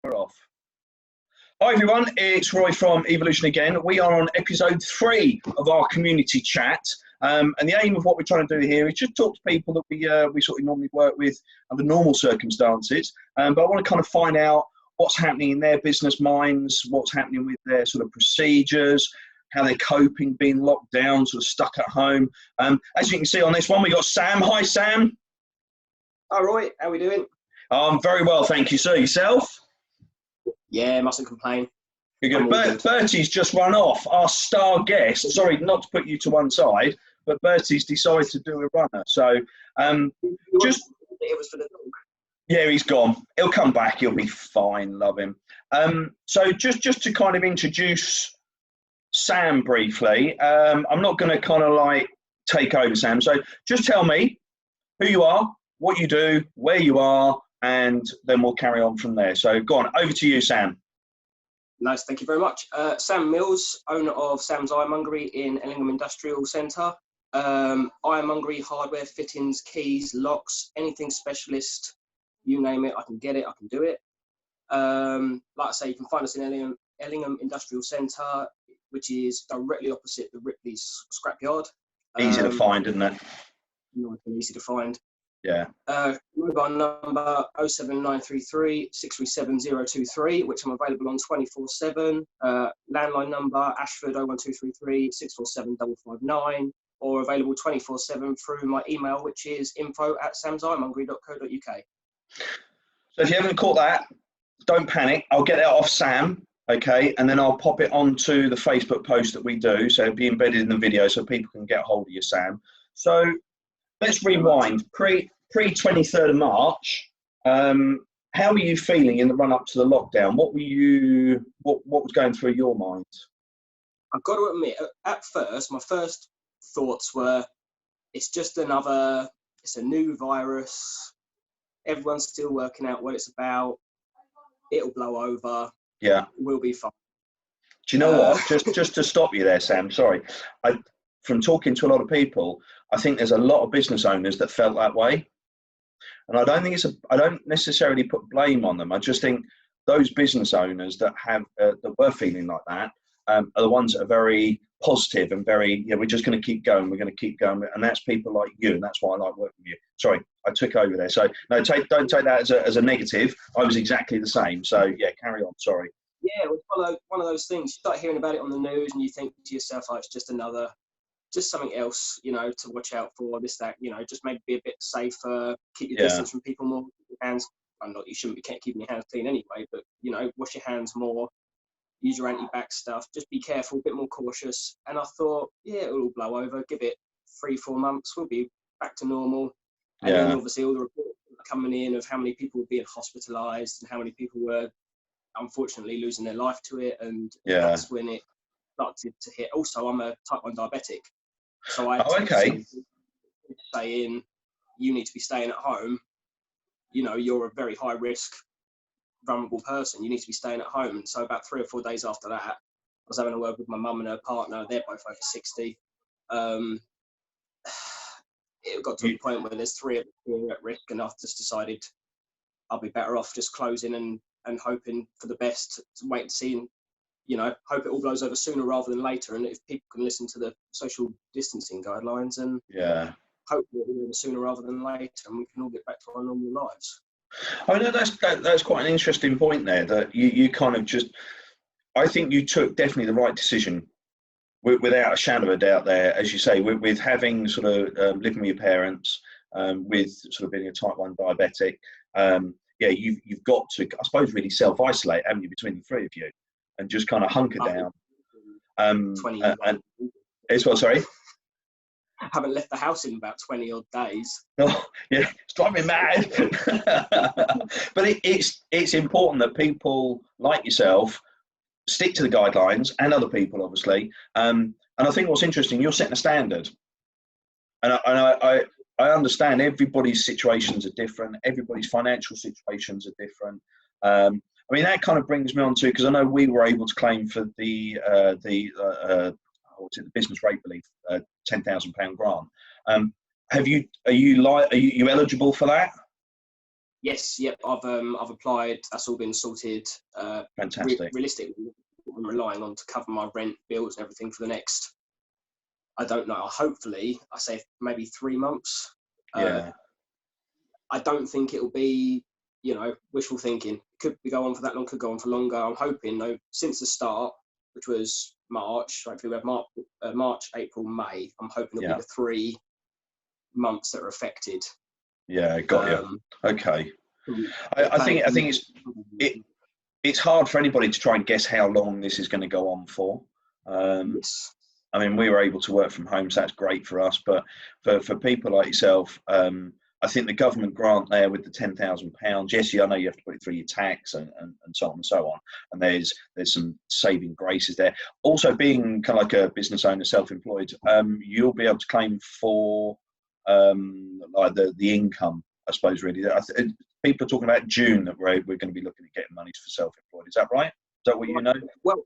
We're off. Hi everyone, it's Roy from Evolution again. We are on episode 3 of our community chat. And the aim of what we're trying to do here is just talk to people that we sort of normally work with under normal circumstances. But I want to kind of find out what's happening in their business minds, what's happening with their sort of procedures, how they're coping, being locked down, sort of stuck at home. As you can see on this one, we got Sam. Hi Sam. Hi Roy, how are we doing? Very well, thank you, sir. Yourself? Yeah, mustn't complain. You're good. Bertie's just run off, our star guest. Sorry, not to put you to one side, but Bertie's decided to do a runner. So It was for the dog. Yeah, he's gone. He'll come back. He'll be fine. Love him. So just to kind of introduce Sam briefly, I'm not going to kind of like take over, Sam. So just tell me who you are, what you do, where you are, and then we'll carry on from there. So go on, over to you, Sam. Nice, thank you very much. Sam Mills, owner of Sam's Ironmongery in Ellingham Industrial Centre. Ironmongery, hardware, fittings, keys, locks, anything specialist, you name it, I can get it, I can do it. Like I say, you can find us in Ellingham Industrial Centre, which is directly opposite the Ripley's scrapyard. Easy to find, isn't it? Nice and easy to find. Yeah. Mobile number 07933 637 023, which I'm available on 24/7. Landline number Ashford 01233 647 559, or available 24/7 through my email, which is info@samsironmongery.co.uk. So if you haven't caught that, don't panic. I'll get that off Sam, okay, and then I'll pop it onto the Facebook post that we do, so it'll be embedded in the video so people can get hold of you, Sam. So let's rewind. Pre-23rd of March, how were you feeling in the run-up to the lockdown? What was going through your mind? I've got to admit, at first, my first thoughts were, it's a new virus. Everyone's still working out what it's about. It'll blow over. Yeah. We'll be fine. Do you know what? Just to stop you there, Sam, sorry. From talking to a lot of people, I think there's a lot of business owners that felt that way. And I don't necessarily put blame on them. I just think those business owners that were feeling like that are the ones that are very positive and very, we're just going to keep going. We're going to keep going. And that's people like you. And that's why I like working with you. Sorry, I took over there. So no, don't take that as a negative. I was exactly the same. So yeah, carry on. Sorry. Yeah, it was one of those things. You start hearing about it on the news and you think to yourself, oh, it's just something else, to watch out for, this, that, just maybe be a bit safer, keep your distance from people more, keep your hands, you shouldn't be keeping your hands clean anyway, but, wash your hands more, use your anti-bac stuff, just be careful, a bit more cautious. And I thought, yeah, it'll all blow over, give it 3-4 months, we'll be back to normal. And then obviously all the reports coming in of how many people were being hospitalised and how many people were unfortunately losing their life to it, and that's when it started to hit. Also, I'm a type 1 diabetic. So I had saying, you need to be staying at home. You're a very high risk, vulnerable person. You need to be staying at home. And so about 3 or 4 days after that, I was having a word with my mum and her partner. They're both over 60. It got to a point where there's 3 of us who are at risk, and I've just decided I'll be better off just closing and hoping for the best, to wait and see, and hope it all blows over sooner rather than later. And if people can listen to the social distancing guidelines, and hopefully it'll be sooner rather than later, and we can all get back to our normal lives. I know that's quite an interesting point there, that you kind of I think you took definitely the right decision, without a shadow of a doubt there, as you say, with having sort of living with your parents, with sort of being a type 1 diabetic. You've got to, I suppose, really self-isolate, haven't you, between the 3 of you, and just kind of hunker down. 20 years and it's what, sorry? I haven't left the house in about 20 odd days. Oh, yeah, it's driving me mad. But it's important that people like yourself stick to the guidelines, and other people, obviously. And I think what's interesting, you're setting a standard. And I understand everybody's situations are different. Everybody's financial situations are different. I mean, that kind of brings me on to, because I know we were able to claim for the business rate relief, £10,000 grant. Are you eligible for that? Yes, yep. I've applied. That's all been sorted. Fantastic. Realistically, I'm relying on to cover my rent, bills, and everything for the next. I don't know. Hopefully, I say maybe 3 months. Yeah. I don't think it'll be, wishful thinking. Could go on for that long. Could go on for longer. I'm hoping though. Since the start, which was March, hopefully we have March, April, May. I'm hoping it'll be the 3 months that are affected. Yeah, got you. Okay. I think it's hard for anybody to try and guess how long this is going to go on for. Yes. I mean, we were able to work from home, so that's great for us. But for people like yourself, I think the government grant there with the £10,000. Yes, I know you have to put it through your tax and so on and so on. And there's some saving graces there. Also, being kind of like a business owner, self-employed, you'll be able to claim for like the income, I suppose. Really, people are talking about June that we're going to be looking at getting money for self-employed. Is that right? Is that what you know? Well,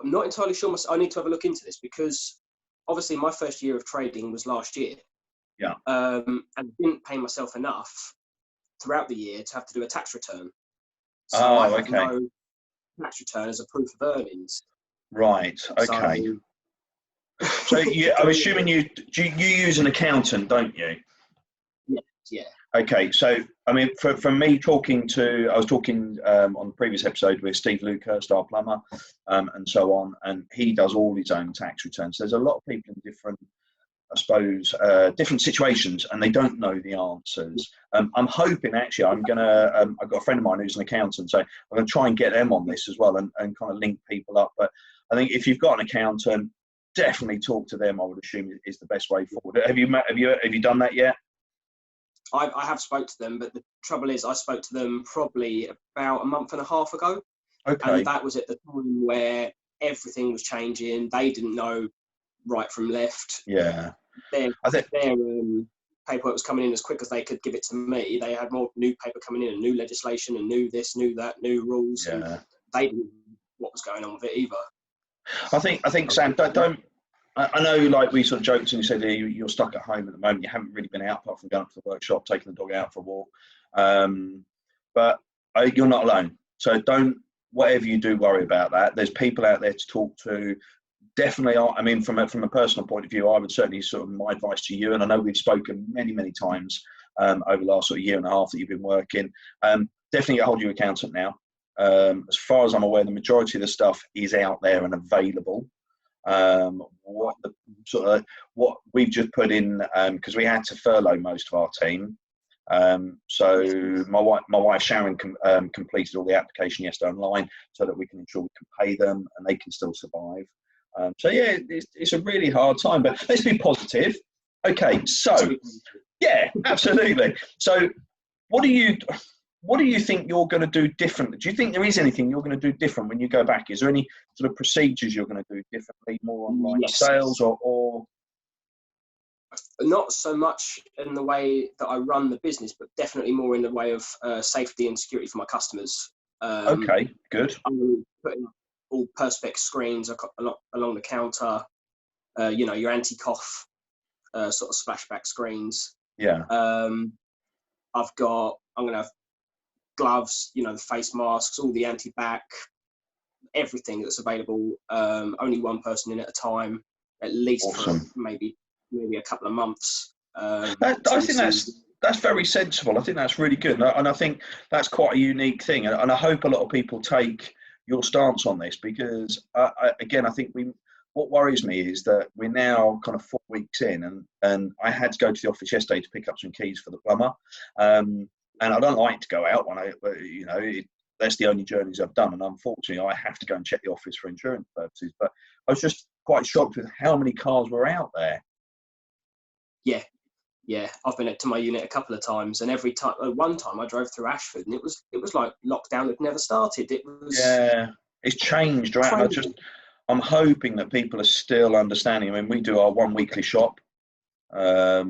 I'm not entirely sure. I need to have a look into this because obviously my first year of trading was last year. Yeah. And didn't pay myself enough throughout the year to have to do a tax return. So I have no tax return as a proof of earnings. Right. Okay. So I'm assuming you use an accountant, don't you? Yeah. Okay, so I mean, from me I was talking on the previous episode with Steve Lucas, our plumber, and so on, and he does all his own tax returns. There's a lot of people in different, I suppose, different situations, and they don't know the answers. I'm hoping actually I've got a friend of mine who's an accountant, so I'm going to try and get them on this as well and kind of link people up. But I think if you've got an accountant, definitely talk to them. I would assume is the best way forward. Have you done that yet? I have spoke to them, but the trouble is I spoke to them probably about a month and a half ago. Okay. And that was at the time where everything was changing. They didn't know right from left. Yeah. Their paperwork was coming in as quick as they could give it to me. They had more new paper coming in and new legislation and new this, new that, new rules. Yeah. And they didn't know what was going on with it either. I think Sam, don't. I know, like we sort of joked and you said you're stuck at home at the moment. You haven't really been out apart from going to the workshop, taking the dog out for a walk. But you're not alone. So don't, whatever you do, worry about that. There's people out there to talk to. Definitely, I mean, from a personal point of view, I would certainly sort of my advice to you, and I know we've spoken many times over the last sort of year and a half that you've been working. Definitely get hold of your accountant now. As far as I'm aware, the majority of the stuff is out there and available. What we've just put in, because we had to furlough most of our team. So my wife Sharon completed all the application yesterday online so that we can ensure we can pay them and they can still survive. So yeah, it's a really hard time, but let's be positive. Okay, so yeah, absolutely. So what do you think you're going to do differently? Do you think there is anything you're going to do different when you go back? Is there any sort of procedures you're going to do differently, more online sales or? Not so much in the way that I run the business, but definitely more in the way of safety and security for my customers. Okay, good. I'm putting all perspex screens along the counter, your anti-cough sort of splashback screens. Yeah. I'm going to have gloves, the face masks, all the anti-bac, everything that's available. Only one person in at a time, at least awesome. For maybe a couple of months. I think that's very sensible. I think that's really good, and I think that's quite a unique thing. And I hope a lot of people take your stance on this because, I think what worries me is that we're now kind of 4 weeks in, and I had to go to the office yesterday to pick up some keys for the plumber. And I don't like to go out when that's the only journeys I've done. And unfortunately, I have to go and check the office for insurance purposes. But I was just quite shocked with how many cars were out there. Yeah. I've been to my unit a couple of times, and every time, one time I drove through Ashford, and it was like lockdown had never started. It was it's changed, right? And I'm hoping that people are still understanding. I mean, we do our one weekly shop. My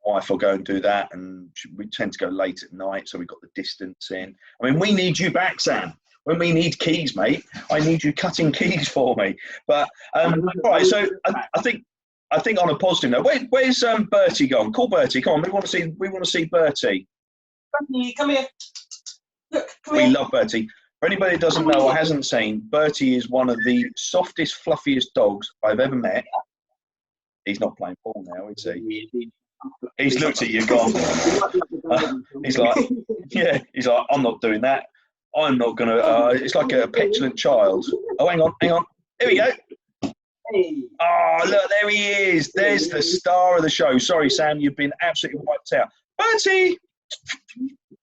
wife will go and do that, and we tend to go late at night, so we've got the distance in. I mean, we need you back, Sam. When we need keys, mate, I need you cutting keys for me. But all right, so I think on a positive note, where's Bertie gone? Call Bertie. Come on, we want to see Bertie. Bertie, come here. Look, come We here. love Bertie. For anybody that doesn't know or hasn't seen, Bertie is one of the softest, fluffiest dogs I've ever met. He's not playing ball now, is he? He's looked at you, gone. He's like, yeah. He's like, I'm not doing that. I'm not gonna. It's like a petulant child. Oh, hang on. Here we go. Hey. Oh, look, there he is. There's the star of the show. Sorry, Sam, you've been absolutely wiped out. Bertie!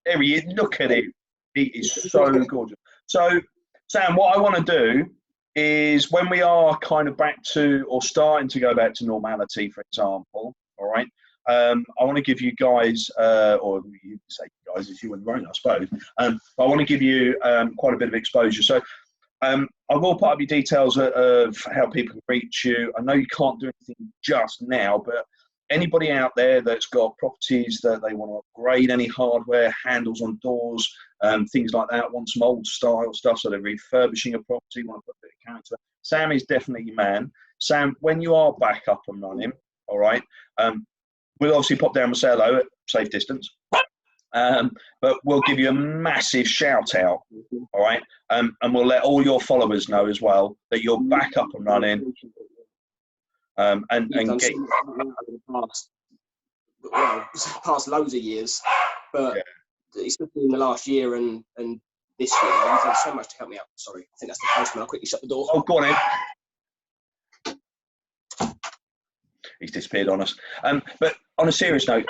There he is. Look at him. He is so gorgeous. So, Sam, what I want to do is when we are kind of back to, or starting to go back to normality, for example, all right, I want to give you guys, or you say guys, it's you and your own, I suppose, but I want to give you quite a bit of exposure. So, I will put up your details of how people can reach you. I know you can't do anything just now, but anybody out there that's got properties that they want to upgrade, any hardware, handles on doors, things like that, want some old style stuff, so they're refurbishing a property, want to put a bit of character. Sam is definitely your man. Sam, when you are back up and running, all right, we'll obviously pop down and say hello at safe distance. But we'll give you a massive shout out, all right? And we'll let all your followers know as well that you're back up and running. And get past loads of years, but especially in the last year and this year, you've done so much to help me out. Sorry, I think that's the postman. I'll quickly shut the door. Oh, go on in. He's disappeared on us. But on a serious note,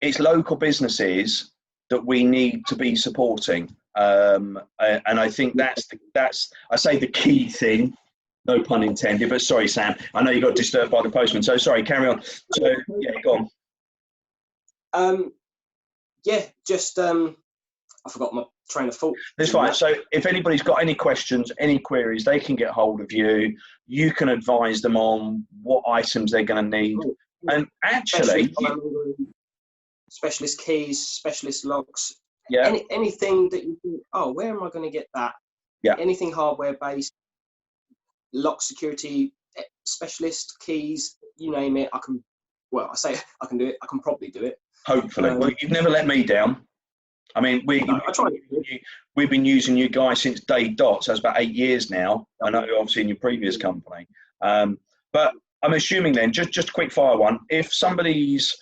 it's local businesses that we need to be supporting, and I think that's I say the key thing. No pun intended, but sorry, Sam. I know you got disturbed by the postman, so sorry. Carry on. So yeah, go on. Yeah, just I forgot my train of thought. That's fine. So if anybody's got any questions, any queries, they can get hold of you. You can advise them on what items they're going to need. And actually, specialist keys, specialist locks, yeah, anything that you think, oh, where am I going to get that? Yeah. Anything hardware based, lock security, specialist keys, you name it. I can. Well, I say I can do it. I can probably do it. Hopefully. Well, you've never let me down. I mean, we've been using you guys since day dot, so it's about 8 years now. I know, obviously, in your previous company. But I'm assuming then, just a quick fire one, if somebody's,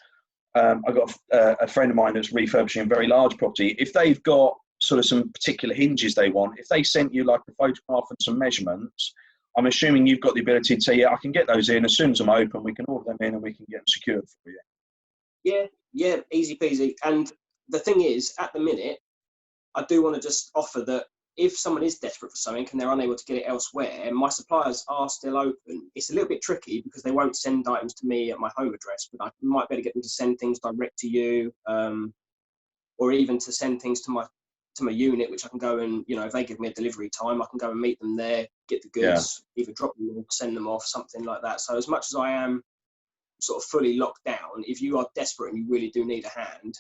I've got a friend of mine that's refurbishing a very large property, if they've got sort of some particular hinges they want, if they sent you like a photograph and some measurements, I'm assuming you've got the ability to say, yeah, I can get those in. As soon as I'm open, we can order them in and we can get them secured for you. Yeah, easy peasy. And the thing is, at the minute, I do want to just offer that if someone is desperate for something and they're unable to get it elsewhere, my suppliers are still open. It's a little bit tricky because they won't send items to me at my home address, but I might better get them to send things direct to you, or even to send things to my unit, which I can go and, if they give me a delivery time, I can go and meet them there, get the goods, either drop them or send them off, something like that. So as much as I am sort of fully locked down, if you are desperate and you really do need a hand,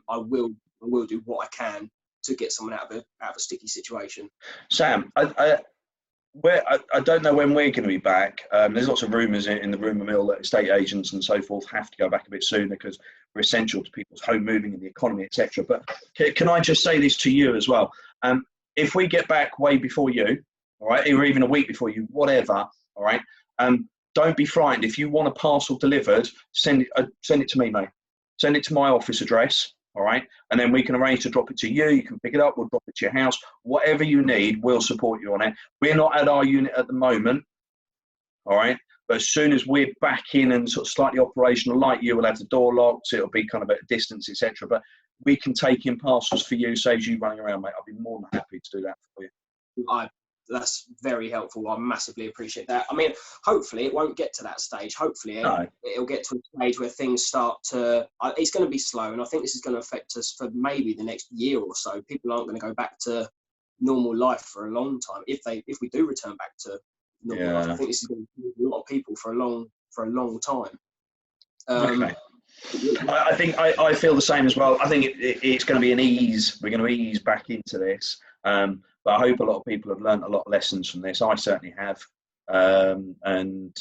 I will do what I can to get someone out of a sticky situation. Sam, I don't know when we're going to be back. There's lots of rumours in the rumour mill that estate agents and so forth have to go back a bit sooner because we're essential to people's home moving and the economy, etc. But can I just say this to you as well? If we get back way before you, all right, or even a week before you, whatever, all right, don't be frightened. If you want a parcel delivered, send it to me, mate. Send it to my office address, all right? And then we can arrange to drop it to you. You can pick it up. We'll drop it to your house. Whatever you need, we'll support you on it. We're not at our unit at the moment, all right? But as soon as we're back in and sort of slightly operational, like you, we'll have the door locked. It'll be kind of at a distance, etc. But we can take in parcels for you, saves you running around, mate. I'll be more than happy to do that for you. That's very helpful. I massively appreciate that. I mean, hopefully it won't get to that stage. Hopefully it'll get to a stage where things start to, it's going to be slow. And I think this is going to affect us for maybe the next year or so. People aren't going to go back to normal life for a long time. If we do return back to normal life, I think this is going to be a lot of people for a long time. Okay. I think I feel the same as well. I think it's going to be an ease. We're going to ease back into this. But I hope a lot of people have learned a lot of lessons from this. I certainly have. And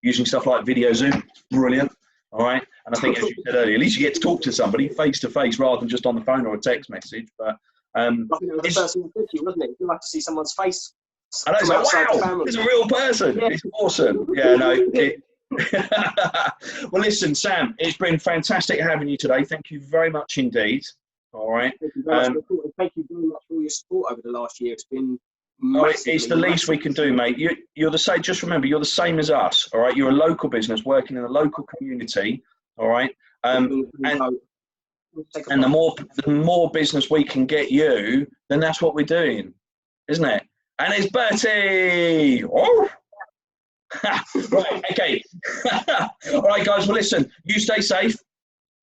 using stuff like Video Zoom, brilliant. All right. And I think, as you said earlier, at least you get to talk to somebody face to face rather than just on the phone or a text message. But I think it was the first thing to you, wasn't it? You like to see someone's face. I know, it's like, wow, it's a real person. Yeah. It's awesome. Yeah, no. Well, listen, Sam, it's been fantastic having you today. Thank you very much indeed. All right. Thank you very much for all your support over the last year. It's been it's the least we can do, mate. You're the same. Just remember, you're the same as us. All right. You're a local business working in a local community. All right. And the more business we can get you, then that's what we're doing, isn't it? And it's Bertie. Oh. Right. Okay. All right, guys. Well, listen. You stay safe.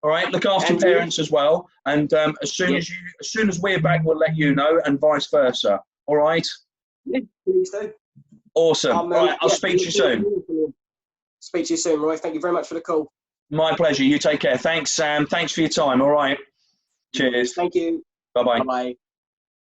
All right. Look after your parents as well. And as soon as we're back, we'll let you know, and vice versa. All right. Yeah, please do. Awesome. All right. I'll speak to you soon. Speak to you soon, Roy. Thank you very much for the call. My pleasure. You take care. Thanks, Sam. Thanks for your time. All right. Cheers. Thank you. Bye-bye. Bye-bye.